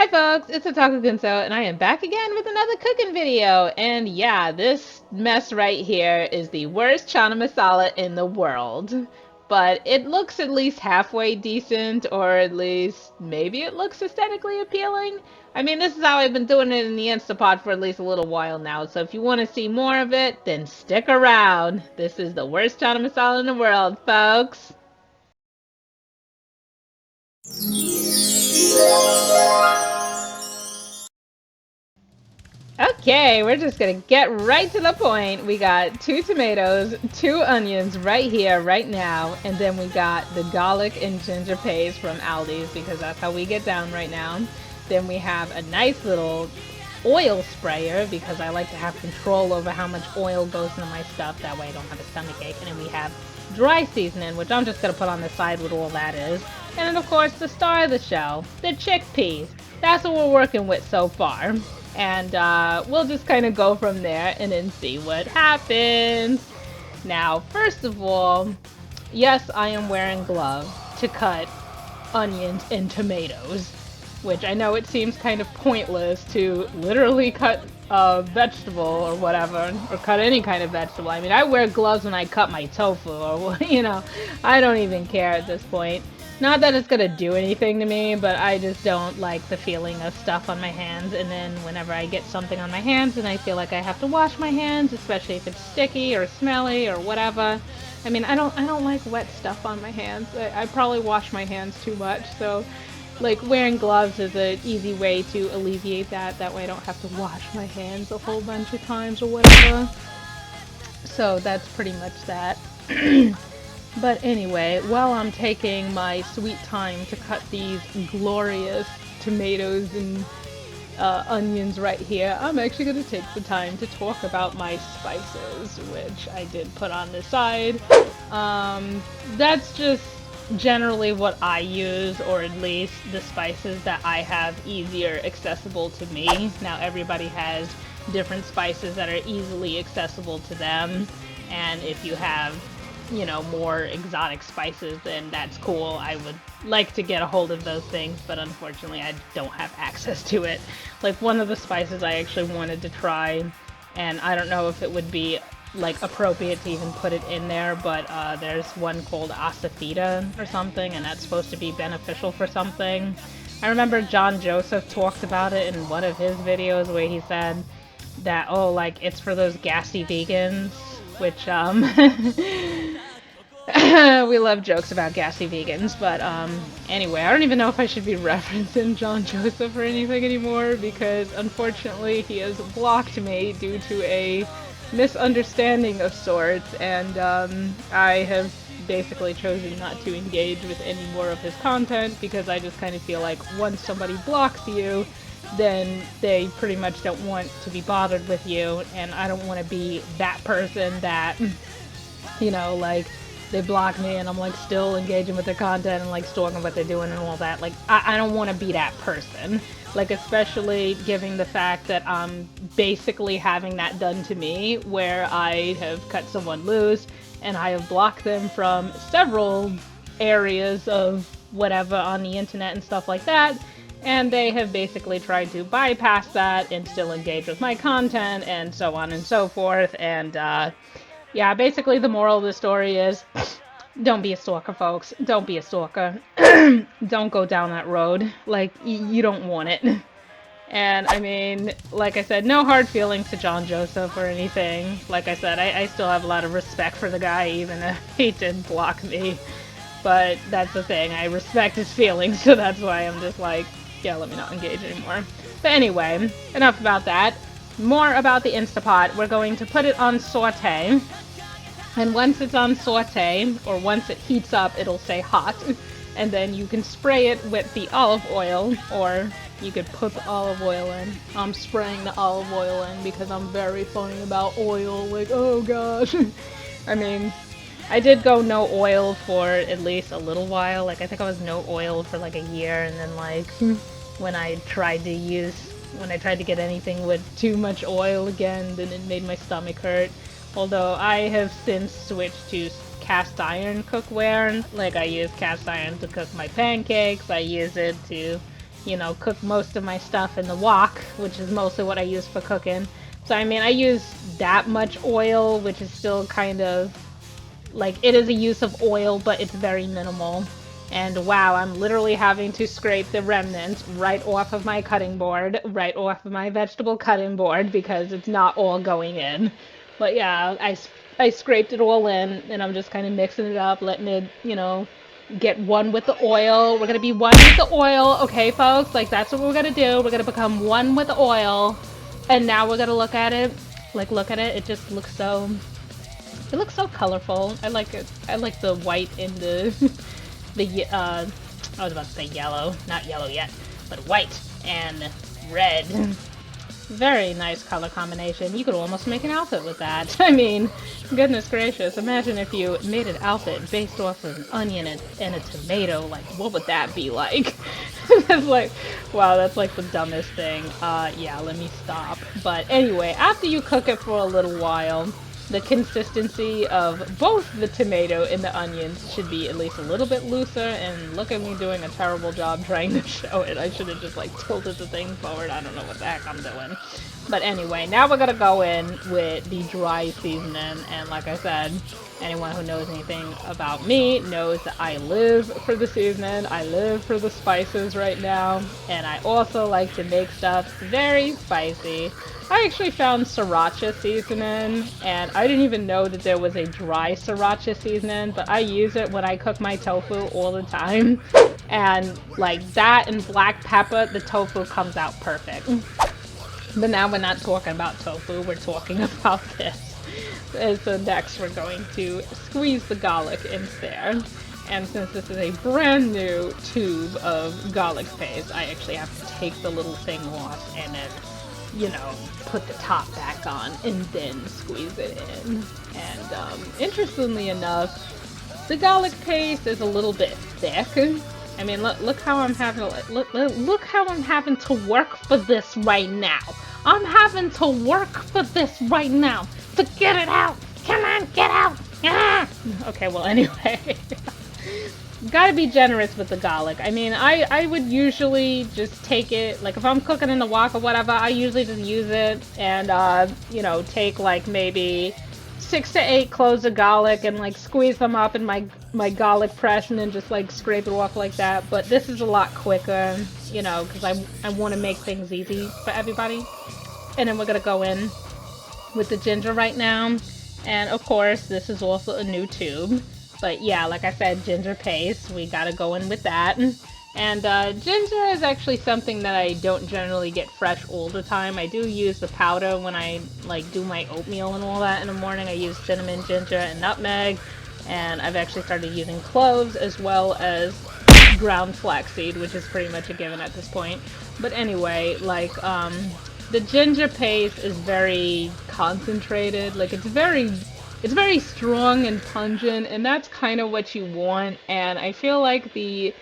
Hi folks, it's Otaku Gunso, and I am back again with another cooking video. And yeah, this mess right here is the worst chana masala in the world. But it looks at least halfway decent, or at least maybe it looks aesthetically appealing. I mean, this is how I've been doing it in the Instapot for at least a little while now, so if you want to see more of it, then stick around. This is the worst chana masala in the world, folks. Okay, we're just gonna get right to the point. We got 2 tomatoes, 2 onions right here, right now, and then we got the garlic and ginger paste from Aldi's because that's how we get down right now. Then we have a nice little oil sprayer because I like to have control over how much oil goes into my stuff. That way I don't have a stomach ache. And then we have dry seasoning, which I'm just gonna put on the side with all that is. And then of course the star of the show, the chickpeas. That's what we're working with so far. And we'll just kind of go from there and then see what happens. Now, first of all, yes, I am wearing gloves to cut onions and tomatoes, which I know it seems kind of pointless to literally cut a vegetable or whatever, or cut any kind of vegetable. I mean, I wear gloves when I cut my tofu, or, I don't even care at this point. Not that it's gonna do anything to me, but I just don't like the feeling of stuff on my hands, and then whenever I get something on my hands and I feel like I have to wash my hands, especially if it's sticky or smelly or whatever. I mean, I don't like wet stuff on my hands. I probably wash my hands too much, so like wearing gloves is an easy way to alleviate that. That way I don't have to wash my hands a whole bunch of times or whatever. So that's pretty much that. But anyway, while I'm taking my sweet time to cut these glorious tomatoes and onions right here, I'm actually going to take the time to talk about my spices, which I did put on the side. That's just generally what I use, or at least the spices that I have easier accessible to me. Now everybody has different spices that are easily accessible to them, and if you have more exotic spices, then that's cool. I would like to get a hold of those things, but unfortunately I don't have access to it. Like one of the spices I actually wanted to try, and I don't know if it would be like appropriate to even put it in there, but there's one called asafeta or something, and that's supposed to be beneficial for something. I remember John Joseph talked about it in one of his videos where he said that, oh, like it's for those gassy vegans, which we love jokes about gassy vegans, but anyway, I don't even know if I should be referencing John Joseph or anything anymore, because unfortunately he has blocked me due to a misunderstanding of sorts, and I have basically chosen not to engage with any more of his content, because I just kind of feel like once somebody blocks you, then they pretty much don't want to be bothered with you, and I don't want to be that person that, like, they block me and I'm like still engaging with their content and like stalking what they're doing and all that. Like, I don't want to be that person. Like, especially given the fact that I'm basically having that done to me, where I have cut someone loose and I have blocked them from several areas of whatever on the internet and stuff like that. And they have basically tried to bypass that and still engage with my content and so on and so forth. And yeah, basically the moral of the story is don't be a stalker, folks. Don't be a stalker. Don't go down that road. Like, you don't want it. And I mean, like I said, no hard feelings to John Joseph or anything. Like I said, I still have a lot of respect for the guy, even if he did block me. But that's the thing, I respect his feelings, so that's why I'm just like, yeah, let me not engage anymore. But anyway, enough about that. More about the Instapot. We're going to put it on saute. And once it's on saute, or once it heats up, it'll say hot. And then you can spray it with the olive oil, or you could put the olive oil in. I'm spraying the olive oil in because I'm very funny about oil. Like, oh gosh. I mean, I did go no oil for at least a little while. Like, I think I was no oil for like a year, and then like when I tried to get anything with too much oil again, then it made my stomach hurt. Although I have since switched to cast iron cookware. Like, I use cast iron to cook my pancakes. I use it to, you know, cook most of my stuff in the wok, which is mostly what I use for cooking. So I mean, I use that much oil, which is still kind of like, it is a use of oil, but it's very minimal. And wow, I'm literally having to scrape the remnants right off of my cutting board, right off of my vegetable cutting board, because it's not all going in. But yeah, I scraped it all in, and I'm just kind of mixing it up, letting it, you know, get one with the oil. We're gonna be one with the oil, okay, folks? Like, that's what we're gonna do. We're gonna become one with the oil. And now we're gonna look at it. Like, look at it. It just looks so... It looks so colorful. I like it. I like the white in the... I was about to say yellow. Not yellow yet. But white and red. Very nice color combination. You could almost make an outfit with that. I mean, goodness gracious. Imagine if you made an outfit based off of an onion and a tomato. Like, what would that be like? That's like, wow, that's like the dumbest thing. Yeah, let me stop. But anyway, after you cook it for a little while, the consistency of both the tomato and the onions should be at least a little bit looser, and look at me doing a terrible job trying to show it. I should have just like tilted the thing forward. I don't know what the heck I'm doing. But anyway, now we're gonna go in with the dry seasoning, and like I said, anyone who knows anything about me knows that I live for the seasoning, I live for the spices right now, and I also like to make stuff very spicy. I actually found sriracha seasoning, and I didn't even know that there was a dry sriracha seasoning, but I use it when I cook my tofu all the time. And like that and black pepper, the tofu comes out perfect. But now we're not talking about tofu, we're talking about this. And so next we're going to squeeze the garlic instead. And since this is a brand new tube of garlic paste, I actually have to take the little thing off and then, you know, put the top back on and then squeeze it in. And interestingly enough, the garlic paste is a little bit thick. I mean, look how I'm having look how I'm having to work for this right now. I'm having to work for this right now to get it out. Come on, get out. Ah! Okay, well anyway. Gotta be generous with the garlic. I mean, I would usually just take it, like if I'm cooking in the wok or whatever, I usually just use it and, you know, take like maybe 6 to 8 cloves of garlic and like squeeze them up in my garlic press and then just like scrape it off like that. But this is a lot quicker, you know, because I want to make things easy for everybody. And then we're gonna go in with the ginger right now. And of course, this is also a new tube. But yeah, like I said, ginger paste, we gotta go in with that. And ginger is actually something that I don't generally get fresh all the time. I do use the powder when I like do my oatmeal and all that in the morning. I use cinnamon, ginger, and nutmeg. And I've actually started using cloves as well as ground flaxseed, which is pretty much a given at this point. But anyway, like the ginger paste is very concentrated. Like it's very strong and pungent, and that's kind of what you want. And I feel like the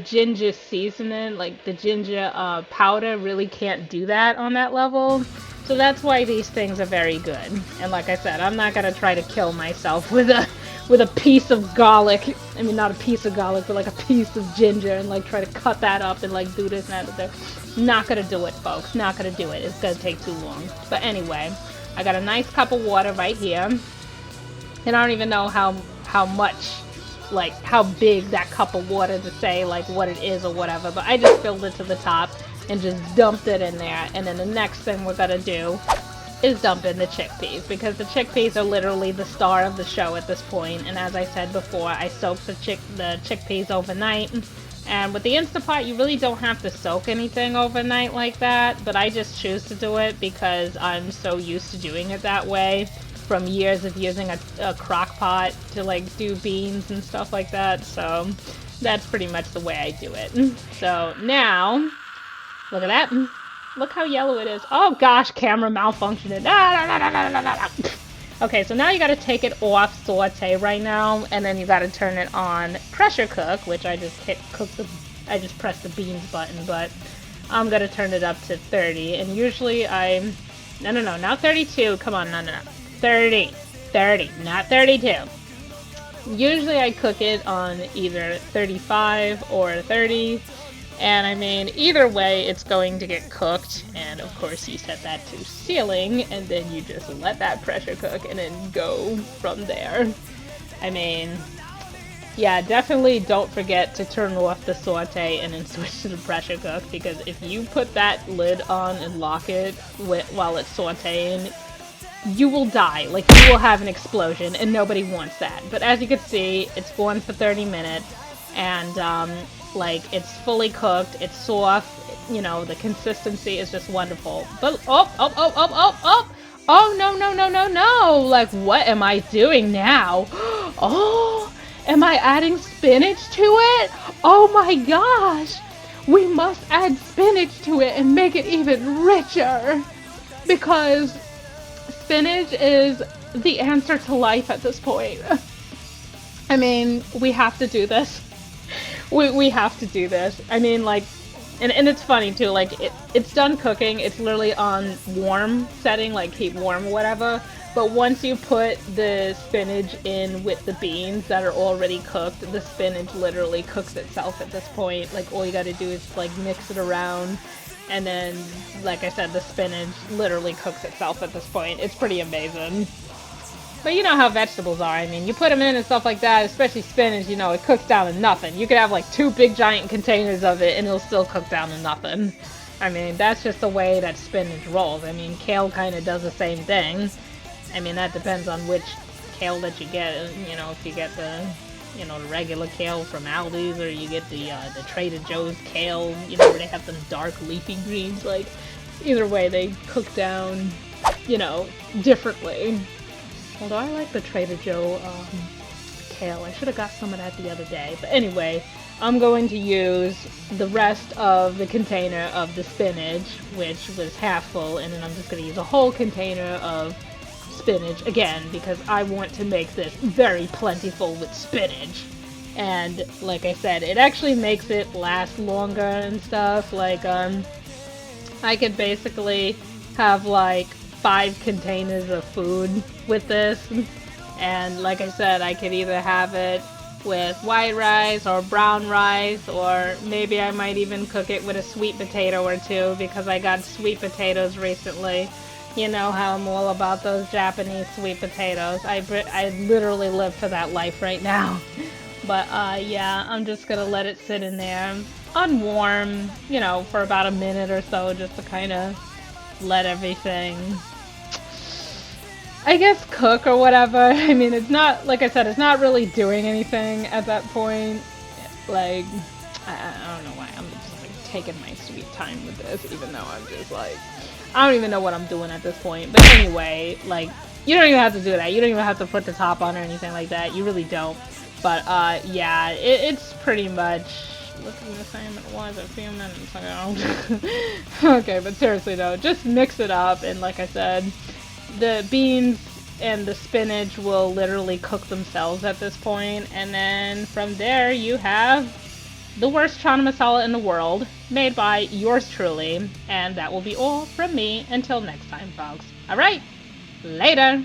ginger seasoning, like the ginger powder, really can't do that on that level. So that's why these things are very good. And like I said, I'm not gonna try to kill myself with a piece of garlic. I mean, not a piece of garlic, but like a piece of ginger, and like try to cut that up and like do this and that. Not gonna do it, folks. Not gonna do it. It's gonna take too long. But anyway, I got a nice cup of water right here. And I don't even know how much, like how big that cup of water to say like what it is or whatever, but I just filled it to the top and just dumped it in there. And then the next thing we're gonna do is dump in the chickpeas, because the chickpeas are literally the star of the show at this point. And as I said before, I soaked the chickpeas overnight. And with the Instapot, you really don't have to soak anything overnight like that, but I just choose to do it because I'm so used to doing it that way from years of using a crock pot to like do beans and stuff like that. So that's pretty much the way I do it. So now, look at that. Look how yellow it is. Oh gosh, camera malfunctioning. Okay, so now you gotta take it off saute right now, and then you gotta turn it on pressure cook, which I just I just pressed the beans button, but I'm gonna turn it up to 30, and usually no, not 32, come on, no, 30, not 32. Usually I cook it on either 35 or 30, And I mean, either way, it's going to get cooked. And of course, you set that to sealing, and then you just let that pressure cook and then go from there. I mean, yeah, definitely don't forget to turn off the saute and then switch to the pressure cook, because if you put that lid on and lock it while it's sauteing, you will die. Like, you will have an explosion, and nobody wants that. But as you can see, it's going for 30 minutes, and, like, it's fully cooked, it's soft, you know, the consistency is just wonderful. But, oh, no, no, no, no, no! Like, what am I doing now? Oh, am I adding spinach to it? Oh my gosh! We must add spinach to it and make it even richer! Because spinach is the answer to life at this point. I mean, we have to do this. We have to do this. I mean, like, and it's funny too, like, it's done cooking, it's literally on warm setting, like keep warm or whatever, but once you put the spinach in with the beans that are already cooked, the spinach literally cooks itself at this point. Like, all you gotta do is, like, mix it around, and then, like I said, the spinach literally cooks itself at this point. It's pretty amazing. But you know how vegetables are. I mean, you put them in and stuff like that, especially spinach, you know, it cooks down to nothing. You could have like 2 big giant containers of it and it'll still cook down to nothing. I mean, that's just the way that spinach rolls. I mean, kale kind of does the same thing. I mean, that depends on which kale that you get. You know, if you get the, you know, the regular kale from Aldi's, or you get the Trader Joe's kale, you know, where they have some dark leafy greens. Like, either way, they cook down, you know, differently. Although I like the Trader Joe kale. I should have got some of that the other day. But anyway, I'm going to use the rest of the container of the spinach, which was half full, and then I'm just going to use a whole container of spinach again, because I want to make this very plentiful with spinach. And like I said, it actually makes it last longer and stuff. Like, I could basically have like 5 containers of food with this, and like I said, I could either have it with white rice or brown rice, or maybe I might even cook it with a sweet potato or two, because I got sweet potatoes recently. You know how I'm all about those Japanese sweet potatoes. I literally live for that life right now. But yeah, I'm just gonna let it sit in there on warm, you know, for about a minute or so, just to kind of let everything, I guess, cook or whatever. I mean, it's not, like I said, it's not really doing anything at that point. Like, I don't know why, I'm just like taking my sweet time with this, even though I'm just like, I don't even know what I'm doing at this point. But anyway, like, you don't even have to do that. You don't even have to put the top on or anything like that. You really don't. But yeah, it's pretty much looking the same it was a few minutes ago. Okay, but seriously though, just mix it up, and like I said, the beans and the spinach will literally cook themselves at this point, and then from there you have the worst Channa Masala in the world, made by yours truly, and that will be all from me until next time, folks. Alright, later!